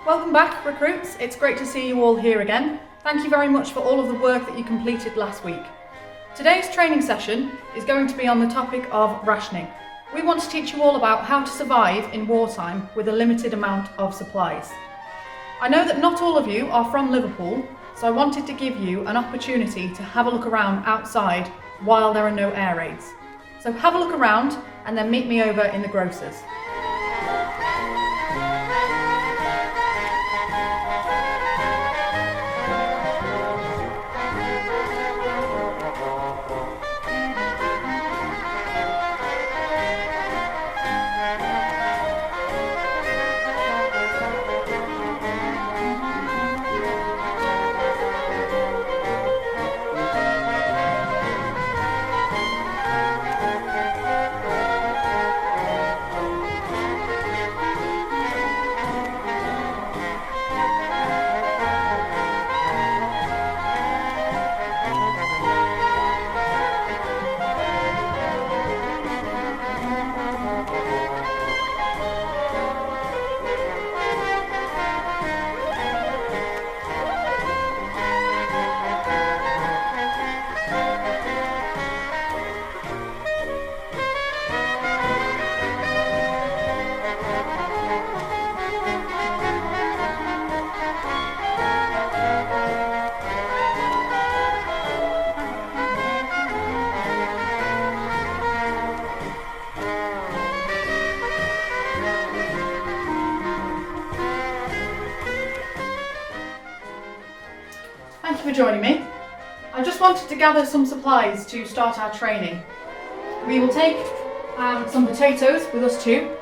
Welcome back, recruits. It's great to see you all here again. Thank you very much for all of the work that you completed last week. Today's training session is going to be on the topic of rationing. We want to teach you all about how to survive in wartime with a limited amount of supplies. I know that not all of you are from Liverpool, so I wanted to give you an opportunity to have a look around outside while there are no air raids. So have a look around and then meet me over in the Grocers. Thank you for joining me. I just wanted to gather some supplies to start our training. We will take some potatoes with us too.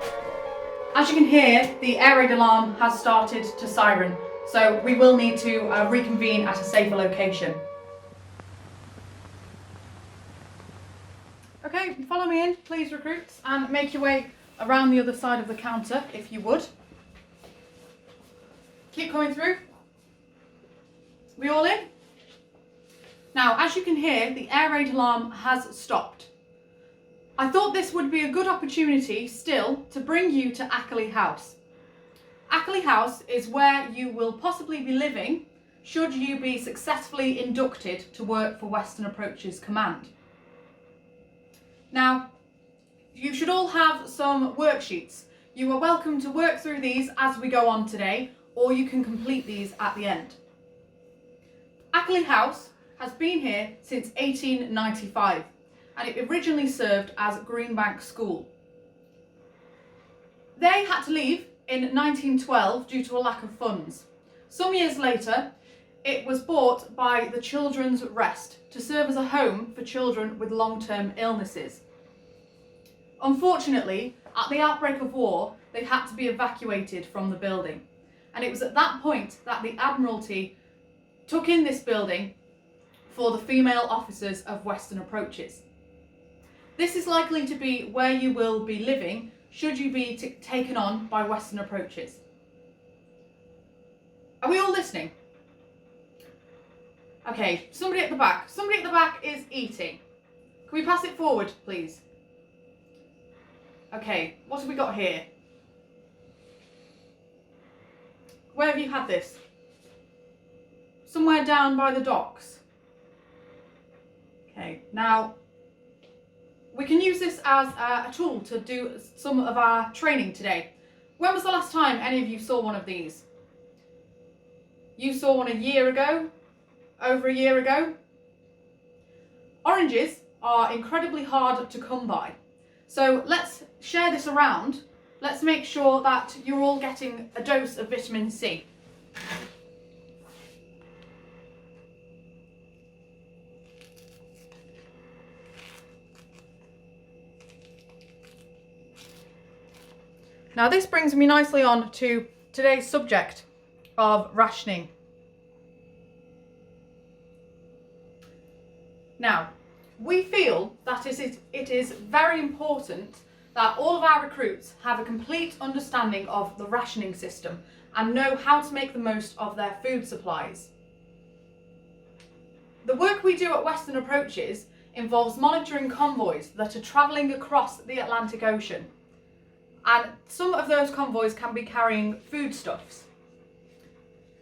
As you can hear, the air raid alarm has started to siren, so we will need to reconvene at a safer location. Okay, follow me in, please, recruits, and make your way around the other side of the counter, if you would. Keep coming through. We all in? Now, as you can hear, the air raid alarm has stopped. I thought this would be a good opportunity still to bring you to Appley House. Appley House is where you will possibly be living should you be successfully inducted to work for Western Approaches Command. Now, you should all have some worksheets. You are welcome to work through these as we go on today, or you can complete these at the end. Appley House has been here since 1895 and it originally served as Greenbank School. They had to leave in 1912 due to a lack of funds. Some years later, it was bought by the Children's Rest to serve as a home for children with long-term illnesses. Unfortunately, at the outbreak of war, they had to be evacuated from the building, and it was at that point that the Admiralty took in this building for the female officers of Western Approaches. This is likely to be where you will be living should you be taken on by Western Approaches. Are we all listening? Okay, somebody at the back. Somebody at the back is eating. Can we pass it forward, please? Okay, what have we got here? Where have you had this? Somewhere down by the docks. Okay, now we can use this as a tool to do some of our training today. When was the last time any of you saw one of these? You saw one a year ago? Over a year ago? Oranges are incredibly hard to come by. So let's share this around. Let's make sure that you're all getting a dose of vitamin C. Now this brings me nicely on to today's subject of rationing. Now, we feel that it is very important that all of our recruits have a complete understanding of the rationing system and know how to make the most of their food supplies. The work we do at Western Approaches involves monitoring convoys that are travelling across the Atlantic Ocean. And some of those convoys can be carrying foodstuffs.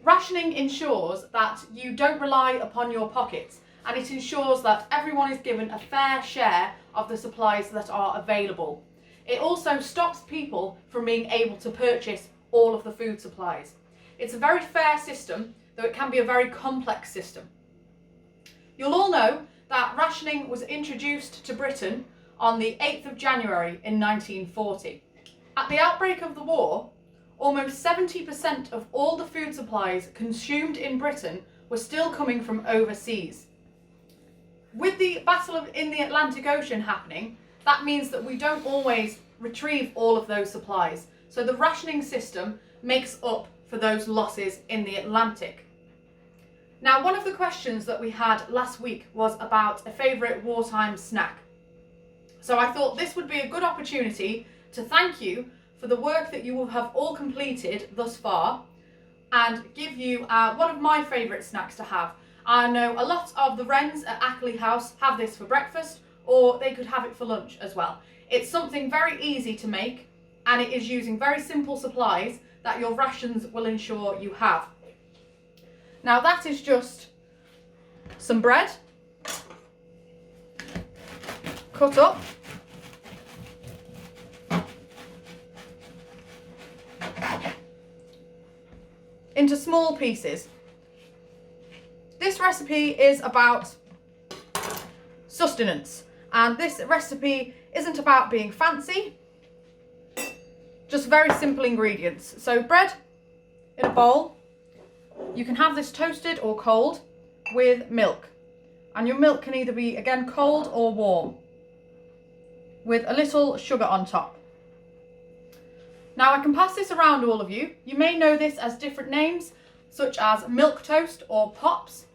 Rationing ensures that you don't rely upon your pockets, and it ensures that everyone is given a fair share of the supplies that are available. It also stops people from being able to purchase all of the food supplies. It's a very fair system, though it can be a very complex system. You'll all know that rationing was introduced to Britain on the 8th of January in 1940. At the outbreak of the war, almost 70% of all the food supplies consumed in Britain were still coming from overseas. With the battle in the Atlantic Ocean happening, that means that we don't always retrieve all of those supplies. So the rationing system makes up for those losses in the Atlantic. Now, one of the questions that we had last week was about a favourite wartime snack. So I thought this would be a good opportunity to thank you for the work that you have all completed thus far and give you one of my favourite snacks to have. I know a lot of the wrens at Appley House have this for breakfast, or they could have it for lunch as well. It's something very easy to make, and it is using very simple supplies that your rations will ensure you have. Now that is just some bread cut up, into small pieces. This recipe is about sustenance, and this recipe isn't about being fancy, just very simple ingredients. So bread in a bowl. You can have this toasted or cold with milk, and your milk can either be, again, cold or warm, with a little sugar on top. Now I can pass this around all of you. You may know this as different names, such as milk toast or pops.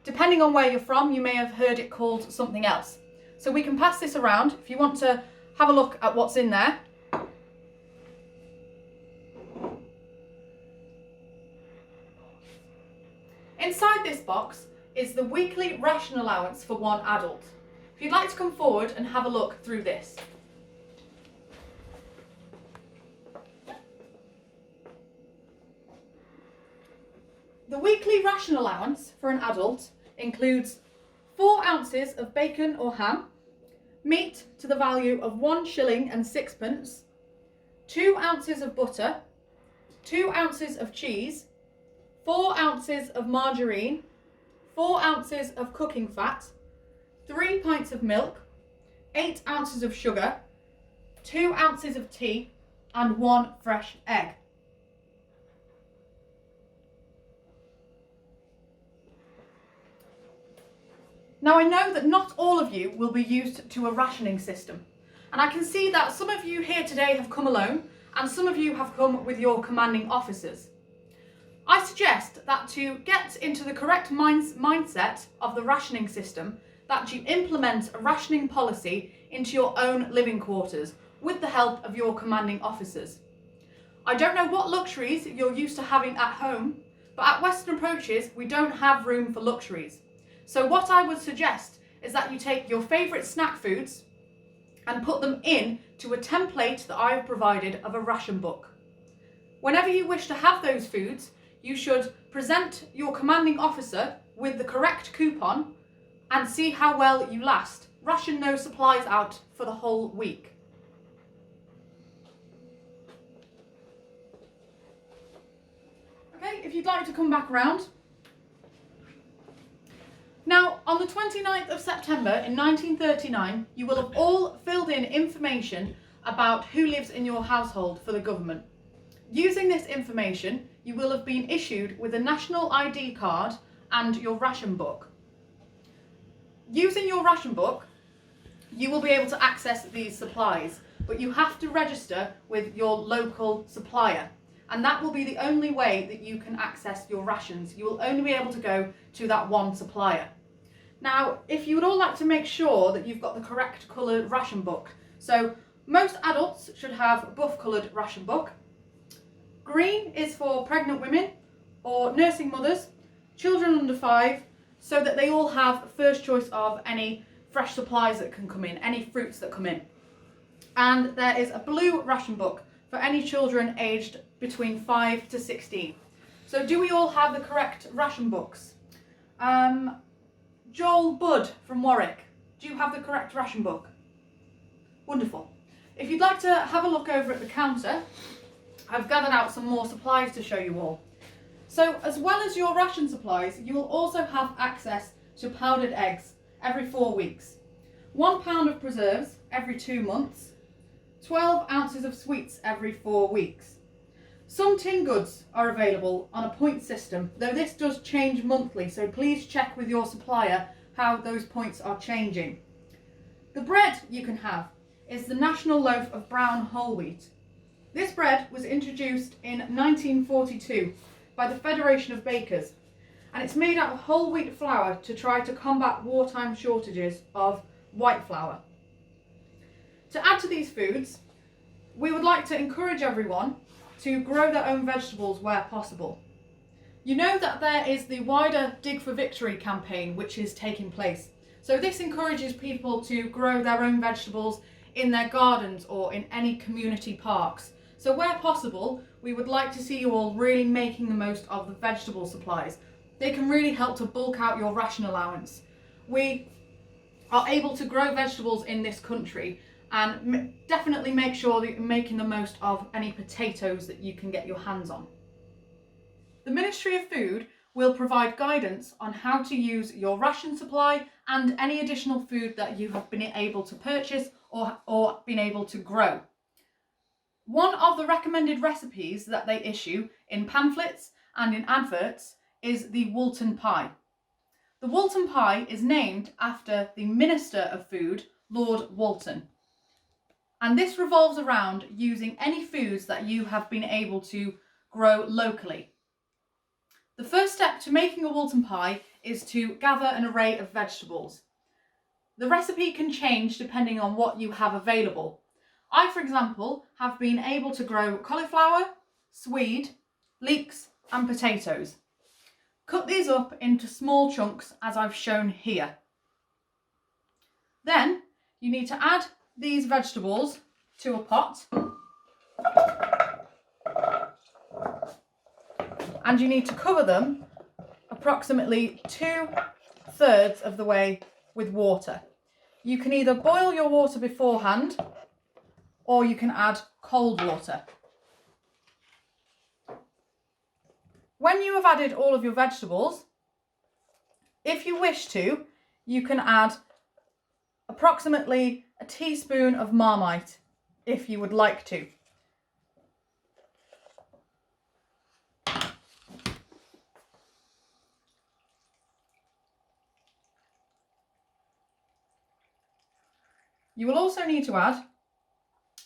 Depending on where you're from, you may have heard it called something else. So we can pass this around if you want to have a look at what's in there. Inside this box is the weekly ration allowance for one adult. If you'd like to come forward and have a look through this. The weekly ration allowance for an adult includes 4 ounces of bacon or ham, meat to the value of 1 shilling and 6pence, 2 ounces of butter, 2 ounces of cheese, 4 ounces of margarine, 4 ounces of cooking fat, 3 pints of milk, 8 ounces of sugar, 2 ounces of tea, and 1 fresh egg. Now I know that not all of you will be used to a rationing system, and I can see that some of you here today have come alone and some of you have come with your commanding officers. I suggest that to get into the correct mindset of the rationing system, that you implement a rationing policy into your own living quarters with the help of your commanding officers. I don't know what luxuries you're used to having at home, but at Western Approaches we don't have room for luxuries. So what I would suggest is that you take your favourite snack foods and put them in to a template that I have provided of a ration book. Whenever you wish to have those foods, you should present your commanding officer with the correct coupon and see how well you last. Ration those supplies out for the whole week. Okay, if you'd like to come back round. Now, on the 29th of September in 1939, you will have all filled in information about who lives in your household for the government. Using this information, you will have been issued with a national ID card and your ration book. Using your ration book, you will be able to access these supplies, but you have to register with your local supplier. And that will be the only way that you can access your rations. You will only be able to go to that one supplier. Now, if you would all like to make sure that you've got the correct coloured ration book. So most adults should have a buff coloured ration book. Green is for pregnant women or nursing mothers, children under 5, so that they all have first choice of any fresh supplies that can come in, any fruits that come in. And there is a blue ration book for any children aged between 5 to 16. So do we all have the correct ration books? Joel Budd from Warwick, do you have the correct ration book? Wonderful. If you'd like to have a look over at the counter, I've gathered out some more supplies to show you all. So as well as your ration supplies, you will also have access to powdered eggs every 4 weeks, 1 pound of preserves every 2 months, 12 ounces of sweets every 4 weeks. Some tin goods are available on a point system, though this does change monthly, so please check with your supplier how those points are changing. The bread you can have is the National Loaf of Brown Whole Wheat. This bread was introduced in 1942 by the Federation of Bakers, and it's made out of whole wheat flour to try to combat wartime shortages of white flour. To add to these foods, we would like to encourage everyone to grow their own vegetables where possible. You know that there is the wider Dig for Victory campaign which is taking place. So this encourages people to grow their own vegetables in their gardens or in any community parks. So where possible, we would like to see you all really making the most of the vegetable supplies. They can really help to bulk out your ration allowance. We are able to grow vegetables in this country, and definitely make sure that you're making the most of any potatoes that you can get your hands on. The Ministry of Food will provide guidance on how to use your ration supply and any additional food that you have been able to purchase or been able to grow. One of the recommended recipes that they issue in pamphlets and in adverts is the Walton pie. The Walton pie is named after the Minister of Food, Lord Walton. And this revolves around using any foods that you have been able to grow locally. The first step to making a Walton pie is to gather an array of vegetables. The recipe can change depending on what you have available. I, for example, have been able to grow cauliflower, swede, leeks and potatoes. Cut these up into small chunks as I've shown here. Then you need to add these vegetables to a pot, and you need to cover them approximately 2/3 of the way with water. You can either boil your water beforehand or you can add cold water. When you have added all of your vegetables, if you wish to, you can add approximately a teaspoon of Marmite if you would like to. You will also need to add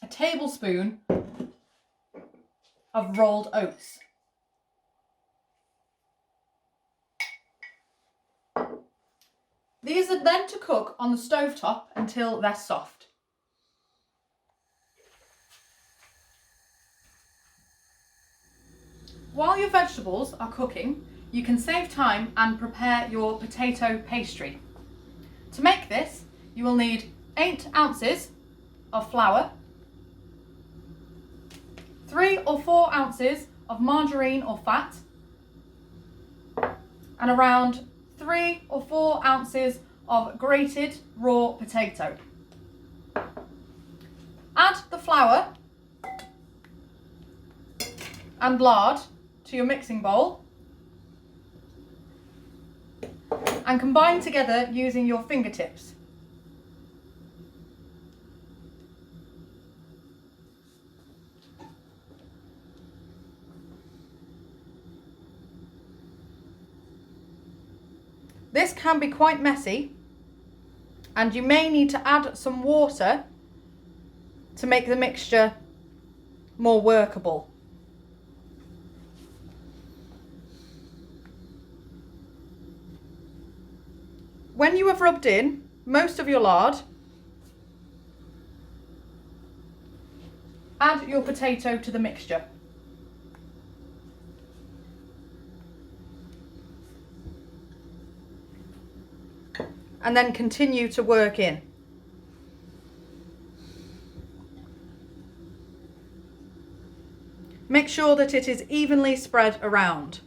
a tablespoon of rolled oats. These are then to cook on the stovetop until they're soft. While your vegetables are cooking, you can save time and prepare your potato pastry. To make this, you will need 8 ounces of flour, 3 or 4 ounces of margarine or fat, and around 3 or 4 ounces of grated raw potato. Add the flour and lard to your mixing bowl and combine together using your fingertips. This can be quite messy, and you may need to add some water to make the mixture more workable. When you have rubbed in most of your lard, add your potato to the mixture. And then continue to work in. Make sure that it is evenly spread around.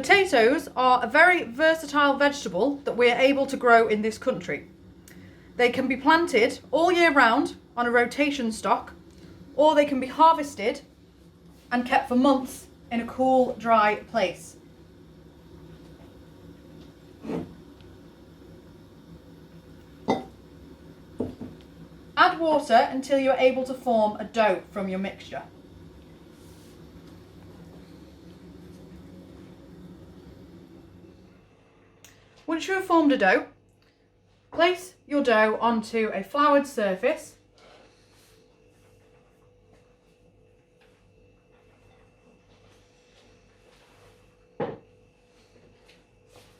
Potatoes are a very versatile vegetable that we are able to grow in this country. They can be planted all year round on a rotation stock, or they can be harvested and kept for months in a cool, dry place. Add water until you are able to form a dough from your mixture. Once you have formed a dough, place your dough onto a floured surface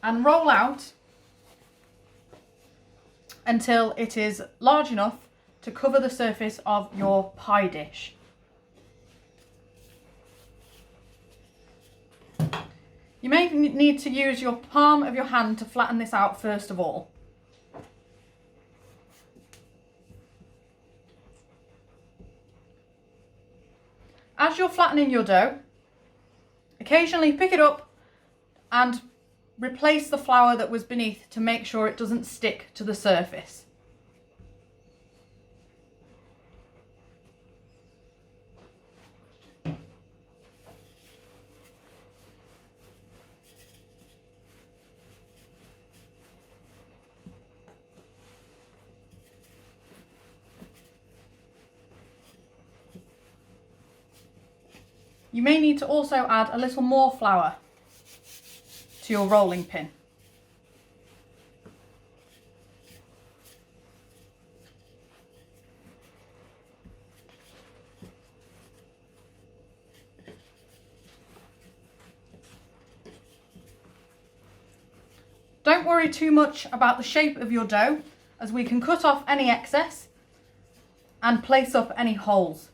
and roll out until it is large enough to cover the surface of your pie dish. You may need to use your palm of your hand to flatten this out first of all. As you're flattening your dough, occasionally pick it up and replace the flour that was beneath to make sure it doesn't stick to the surface. You may need to also add a little more flour to your rolling pin. Don't worry too much about the shape of your dough, as we can cut off any excess and place up any holes.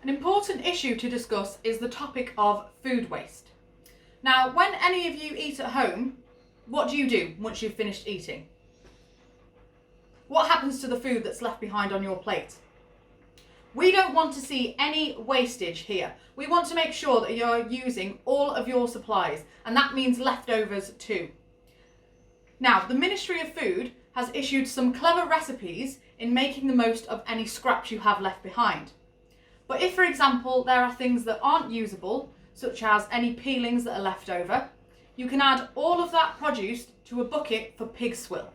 An important issue to discuss is the topic of food waste. Now, when any of you eat at home, what do you do once you've finished eating? What happens to the food that's left behind on your plate? We don't want to see any wastage here. We want to make sure that you're using all of your supplies, and that means leftovers too. Now, the Ministry of Food has issued some clever recipes in making the most of any scraps you have left behind. But if, for example, there are things that aren't usable, such as any peelings that are left over, you can add all of that produce to a bucket for pig swill.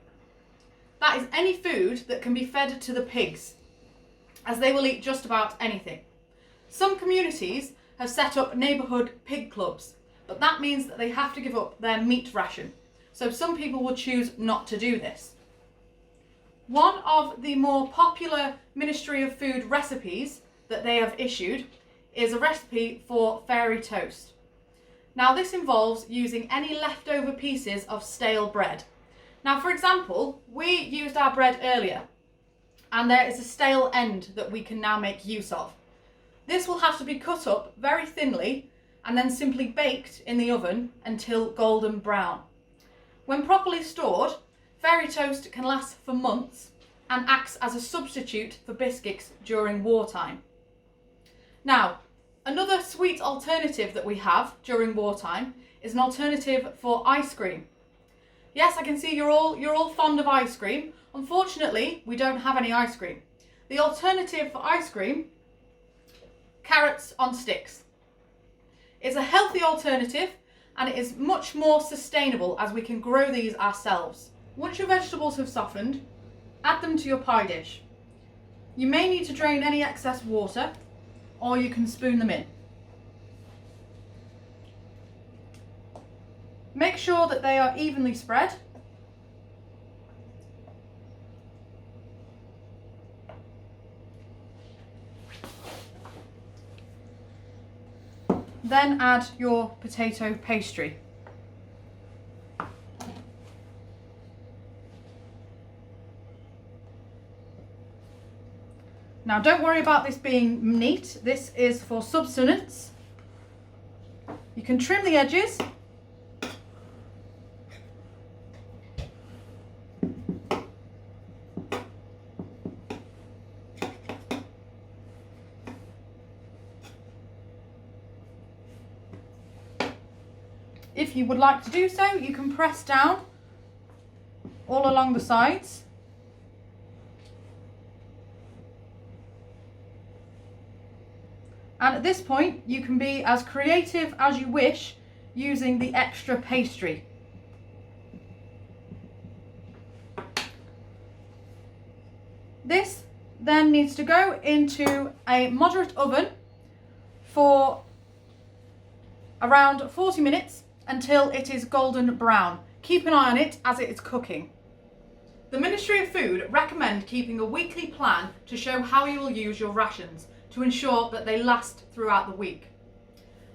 That is any food that can be fed to the pigs, as they will eat just about anything. Some communities have set up neighbourhood pig clubs, but that means that they have to give up their meat ration. So some people will choose not to do this. One of the more popular Ministry of Food recipes that they have issued is a recipe for fairy toast. Now, this involves using any leftover pieces of stale bread. Now, for example, we used our bread earlier and there is a stale end that we can now make use of. This will have to be cut up very thinly and then simply baked in the oven until golden brown. When properly stored, fairy toast can last for months and acts as a substitute for biscuits during wartime. Now, another sweet alternative that we have during wartime is an alternative for ice cream. Yes, I can see you're all fond of ice cream. Unfortunately, we don't have any ice cream. The alternative for ice cream, carrots on sticks. It's a healthy alternative and it is much more sustainable as we can grow these ourselves. Once your vegetables have softened, add them to your pie dish. You may need to drain any excess water, or you can spoon them in. Make sure that they are evenly spread. Then add your potato pastry. Now, don't worry about this being neat. This is for subsistence. You can trim the edges. If you would like to do so, you can press down all along the sides. And at this point, you can be as creative as you wish using the extra pastry. This then needs to go into a moderate oven for around 40 minutes until it is golden brown. Keep an eye on it as it is cooking. The Ministry of Food recommend keeping a weekly plan to show how you will use your rations to ensure that they last throughout the week.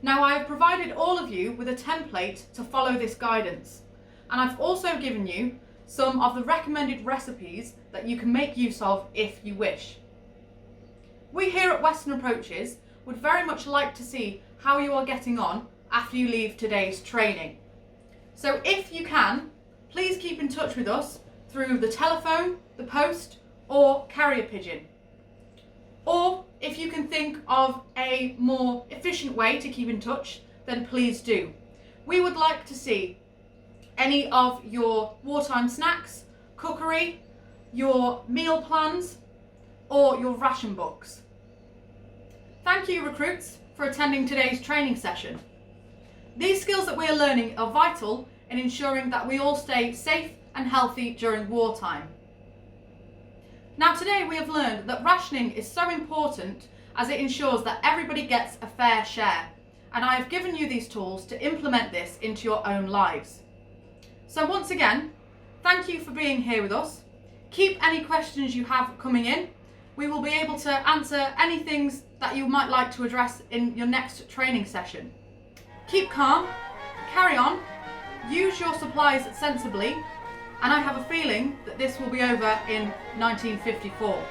Now, I have provided all of you with a template to follow this guidance, and I've also given you some of the recommended recipes that you can make use of if you wish. We here at Western Approaches would very much like to see how you are getting on after you leave today's training. So if you can, please keep in touch with us through the telephone, the post, or carrier pigeon. Or if you can think of a more efficient way to keep in touch, then please do. We would like to see any of your wartime snacks, cookery, your meal plans, or your ration books. Thank you, recruits, for attending today's training session. These skills that we are learning are vital in ensuring that we all stay safe and healthy during wartime. Now, today we have learned that rationing is so important as it ensures that everybody gets a fair share, and I have given you these tools to implement this into your own lives. So once again, thank you for being here with us. Keep any questions you have coming in. We will be able to answer any things that you might like to address in your next training session. Keep calm, carry on, use your supplies sensibly, and I have a feeling that this will be over in 1954.